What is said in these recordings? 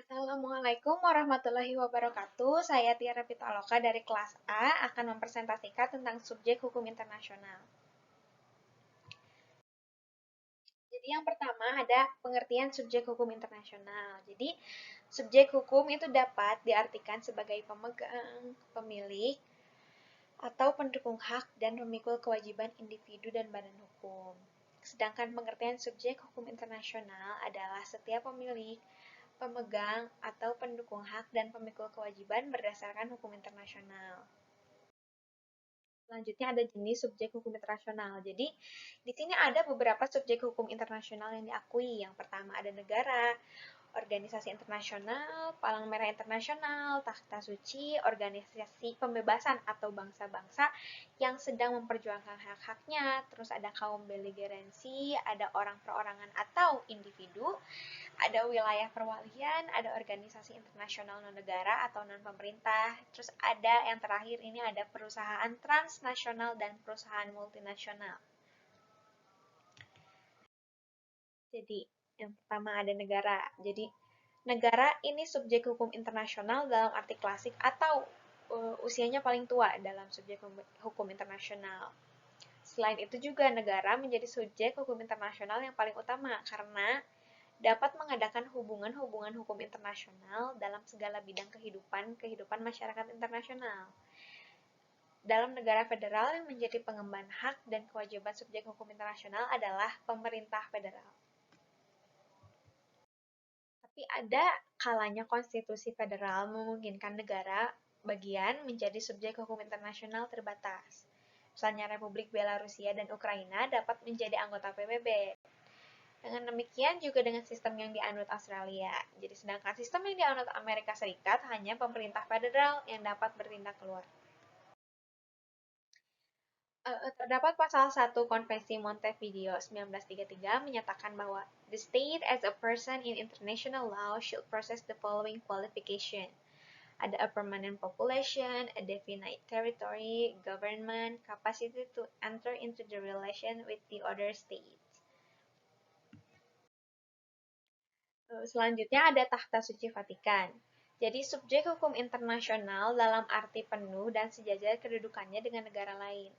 Assalamualaikum warahmatullahi wabarakatuh. Saya Tiara Pitaloka dari kelas A akan mempresentasikan tentang subjek hukum internasional. Jadi yang pertama ada pengertian subjek hukum internasional. Jadi subjek hukum itu dapat diartikan sebagai pemegang, pemilik, atau pendukung hak dan pemikul kewajiban individu dan badan hukum. Sedangkan pengertian subjek hukum internasional adalah setiap pemilik, pemegang, atau pendukung hak dan pemikul kewajiban berdasarkan hukum internasional. Selanjutnya ada jenis subjek hukum internasional. Jadi, di sini ada beberapa subjek hukum internasional yang diakui. Yang pertama ada negara, organisasi internasional, Palang Merah Internasional, Takhta Suci, organisasi pembebasan atau bangsa-bangsa yang sedang memperjuangkan hak-haknya, terus ada kaum beligeransi, ada orang perorangan atau individu, ada wilayah perwalian, ada organisasi internasional non-negara atau non-pemerintah, terus ada yang terakhir ini ada perusahaan transnasional dan perusahaan multinasional. Jadi, yang pertama ada negara. Jadi, negara ini subjek hukum internasional dalam arti klasik atau usianya paling tua dalam subjek hukum internasional. Selain itu juga negara menjadi subjek hukum internasional yang paling utama karena dapat mengadakan hubungan-hubungan hukum internasional dalam segala bidang kehidupan masyarakat internasional. Dalam negara federal yang menjadi pengemban hak dan kewajiban subjek hukum internasional adalah pemerintah federal. Tapi ada kalanya konstitusi federal memungkinkan negara bagian menjadi subjek hukum internasional terbatas. Misalnya Republik Belarusia dan Ukraina dapat menjadi anggota PBB. Dengan demikian juga dengan sistem yang dianut Australia. Jadi sedangkan sistem yang dianut Amerika Serikat hanya pemerintah federal yang dapat bertindak keluar. Terdapat pasal 1 Konvensi Montevideo 1933 menyatakan bahwa the state as a person in international law should possess the following qualification. Ada a permanent population, a definite territory, government, capacity to enter into the relation with the other states. Selanjutnya ada Takhta Suci Vatikan. Jadi subjek hukum internasional dalam arti penuh dan sejajar kedudukannya dengan negara lain.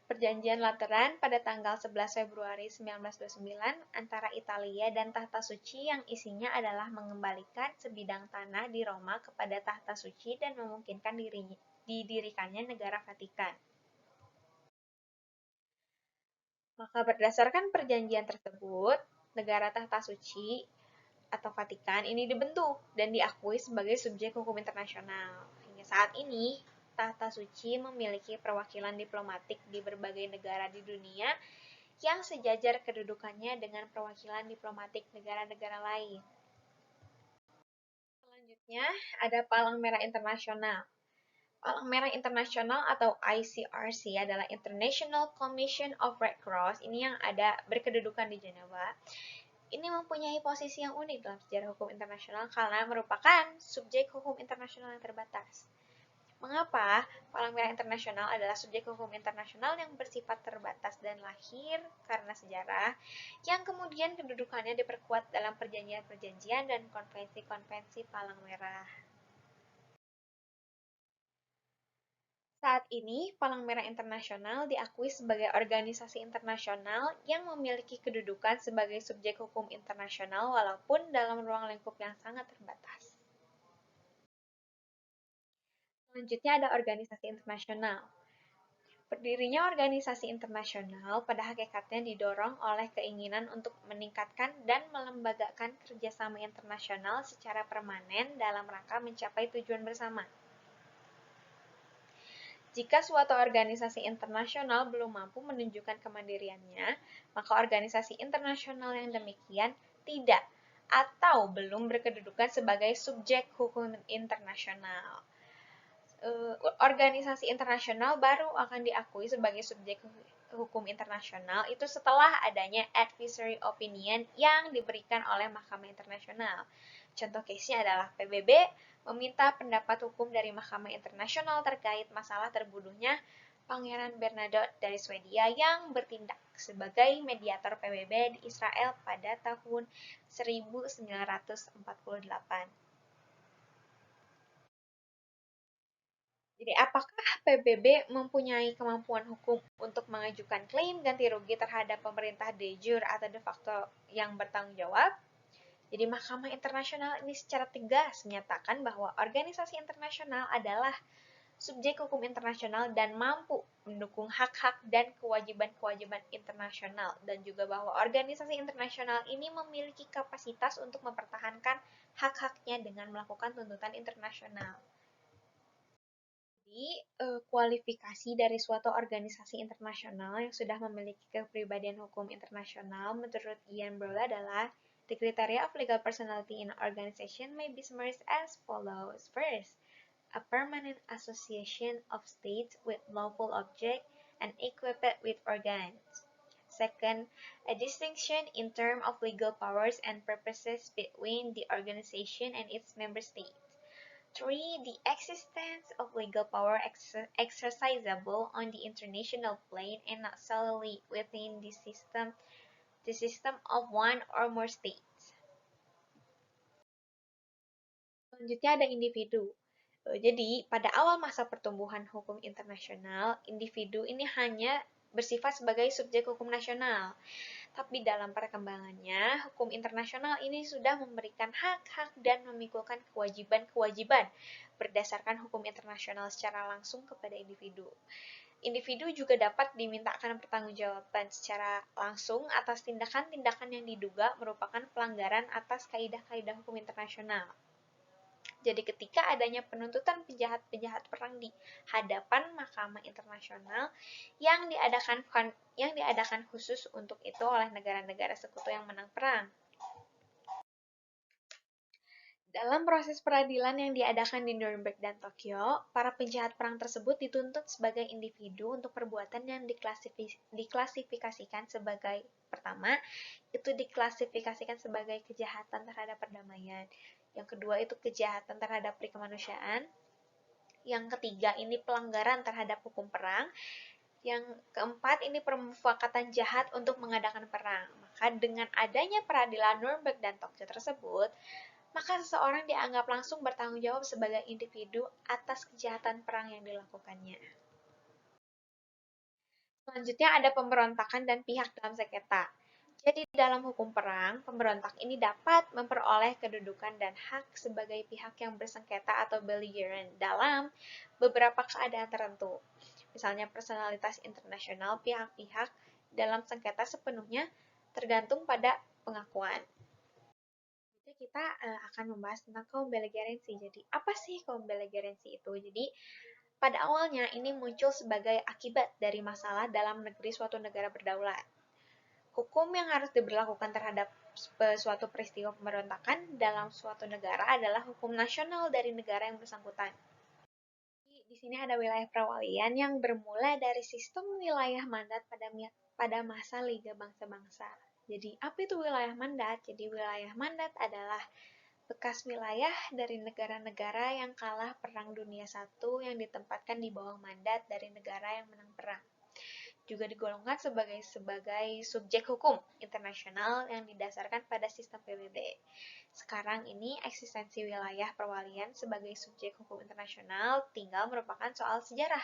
Perjanjian Lateran pada tanggal 11 Februari 1929 antara Italia dan Takhta Suci yang isinya adalah mengembalikan sebidang tanah di Roma kepada Takhta Suci dan memungkinkan didirikannya negara Vatikan. Maka berdasarkan perjanjian tersebut, negara Takhta Suci atau Vatikan ini dibentuk dan diakui sebagai subjek hukum internasional. Hingga saat ini, Takhta Suci memiliki perwakilan diplomatik di berbagai negara di dunia yang sejajar kedudukannya dengan perwakilan diplomatik negara-negara lain. Selanjutnya, ada Palang Merah Internasional. Palang Merah Internasional atau ICRC adalah International Commission of Red Cross. Ini yang ada berkedudukan di Jenewa. Ini mempunyai posisi yang unik dalam sejarah hukum internasional karena merupakan subjek hukum internasional yang terbatas. Mengapa Palang Merah Internasional adalah subjek hukum internasional yang bersifat terbatas dan lahir karena sejarah, yang kemudian kedudukannya diperkuat dalam perjanjian-perjanjian dan konvensi-konvensi Palang Merah. Saat ini, Palang Merah Internasional diakui sebagai organisasi internasional yang memiliki kedudukan sebagai subjek hukum internasional walaupun dalam ruang lingkup yang sangat terbatas. Selanjutnya ada organisasi internasional. Berdirinya organisasi internasional pada hakikatnya didorong oleh keinginan untuk meningkatkan dan melembagakan kerjasama internasional secara permanen dalam rangka mencapai tujuan bersama. Jika suatu organisasi internasional belum mampu menunjukkan kemandiriannya, maka organisasi internasional yang demikian tidak atau belum berkedudukan sebagai subjek hukum internasional. Organisasi internasional baru akan diakui sebagai subjek hukum internasional itu setelah adanya advisory opinion yang diberikan oleh Mahkamah Internasional. Contoh case-nya adalah PBB meminta pendapat hukum dari Mahkamah Internasional terkait masalah terbunuhnya Pangeran Bernadotte dari Swedia yang bertindak sebagai mediator PBB di Israel pada tahun 1948. Jadi, apakah PBB mempunyai kemampuan hukum untuk mengajukan klaim ganti rugi terhadap pemerintah de jure atau de facto yang bertanggung jawab? Jadi, Mahkamah Internasional ini secara tegas menyatakan bahwa organisasi internasional adalah subjek hukum internasional dan mampu mendukung hak-hak dan kewajiban-kewajiban internasional, dan juga bahwa organisasi internasional ini memiliki kapasitas untuk mempertahankan hak-haknya dengan melakukan tuntutan internasional. Jadi, kualifikasi dari suatu organisasi internasional yang sudah memiliki kepribadian hukum internasional menurut Ian Broll adalah the criteria of legal personality in an organization may be summarized as follows. First, a permanent association of states with lawful object and equipped with organs. Second, a distinction in terms of legal powers and purposes between the organization and its member states. 3. The existence of legal power exercisable on the international plane and not solely within the system of one or more states. Selanjutnya ada individu. Jadi, pada awal masa pertumbuhan hukum internasional, individu ini hanya bersifat sebagai subjek hukum nasional. Tapi dalam perkembangannya, hukum internasional ini sudah memberikan hak-hak dan memikulkan kewajiban-kewajiban berdasarkan hukum internasional secara langsung kepada individu. Individu juga dapat dimintakan pertanggungjawaban secara langsung atas tindakan-tindakan yang diduga merupakan pelanggaran atas kaidah-kaidah hukum internasional. Jadi ketika adanya penuntutan penjahat-penjahat perang di hadapan Mahkamah Internasional yang diadakan khusus untuk itu oleh negara-negara sekutu yang menang perang. Dalam proses peradilan yang diadakan di Nuremberg dan Tokyo, para penjahat perang tersebut dituntut sebagai individu untuk perbuatan yang diklasifikasikan sebagai pertama, itu diklasifikasikan sebagai kejahatan terhadap perdamaian. Yang kedua itu kejahatan terhadap kemanusiaan. Yang ketiga ini pelanggaran terhadap hukum perang. Yang keempat ini permufakatan jahat untuk mengadakan perang. Maka dengan adanya peradilan Nuremberg dan Tokyo tersebut, maka seseorang dianggap langsung bertanggung jawab sebagai individu atas kejahatan perang yang dilakukannya. Selanjutnya ada pemberontakan dan pihak dalam sengketa. Jadi dalam hukum perang, pemberontak ini dapat memperoleh kedudukan dan hak sebagai pihak yang bersengketa atau belligerent dalam beberapa keadaan tertentu. Misalnya personalitas internasional pihak-pihak dalam sengketa sepenuhnya tergantung pada pengakuan. Jadi kita akan membahas tentang kaum belligerency. Jadi apa sih kaum belligerency itu? Jadi pada awalnya ini muncul sebagai akibat dari masalah dalam negeri suatu negara berdaulat. Hukum yang harus diberlakukan terhadap suatu peristiwa pemberontakan dalam suatu negara adalah hukum nasional dari negara yang bersangkutan. Di sini ada wilayah perwalian yang bermula dari sistem wilayah mandat pada masa Liga Bangsa-Bangsa. Jadi, apa itu wilayah mandat? Jadi, wilayah mandat adalah bekas wilayah dari negara-negara yang kalah Perang Dunia I yang ditempatkan di bawah mandat dari negara yang menang perang. Juga digolongkan sebagai subjek hukum internasional yang didasarkan pada sistem PBB. Sekarang ini eksistensi wilayah perwalian sebagai subjek hukum internasional tinggal merupakan soal sejarah.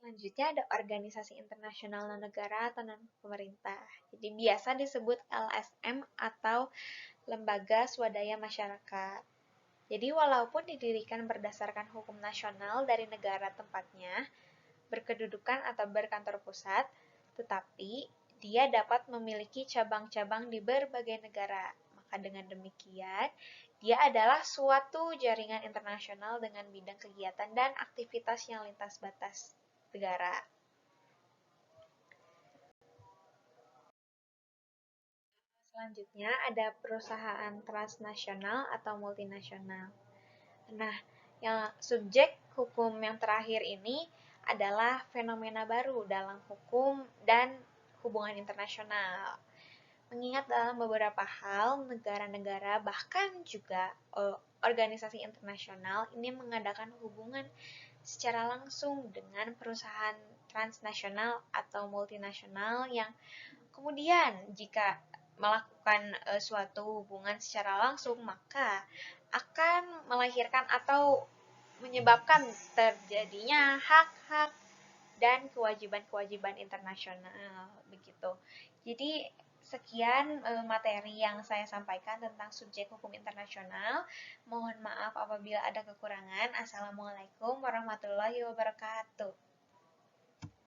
Selanjutnya ada organisasi internasional non-negara atau non-pemerintah. Jadi biasa disebut LSM atau Lembaga Swadaya Masyarakat. Jadi walaupun didirikan berdasarkan hukum nasional dari negara tempatnya, berkedudukan atau berkantor pusat, tetapi dia dapat memiliki cabang-cabang di berbagai negara. Maka dengan demikian, dia adalah suatu jaringan internasional dengan bidang kegiatan dan aktivitas yang lintas batas negara. Selanjutnya ada perusahaan transnasional atau multinasional. Nah, yang subjek hukum yang terakhir ini adalah fenomena baru dalam hukum dan hubungan internasional. Mengingat dalam beberapa hal, negara-negara bahkan juga organisasi internasional ini mengadakan hubungan secara langsung dengan perusahaan transnasional atau multinasional yang kemudian jika melakukan suatu hubungan secara langsung maka akan melahirkan atau menyebabkan terjadinya hak-hak dan kewajiban-kewajiban internasional begitu. Jadi sekian materi yang saya sampaikan tentang subjek hukum internasional. Mohon maaf apabila ada kekurangan. Assalamualaikum warahmatullahi wabarakatuh.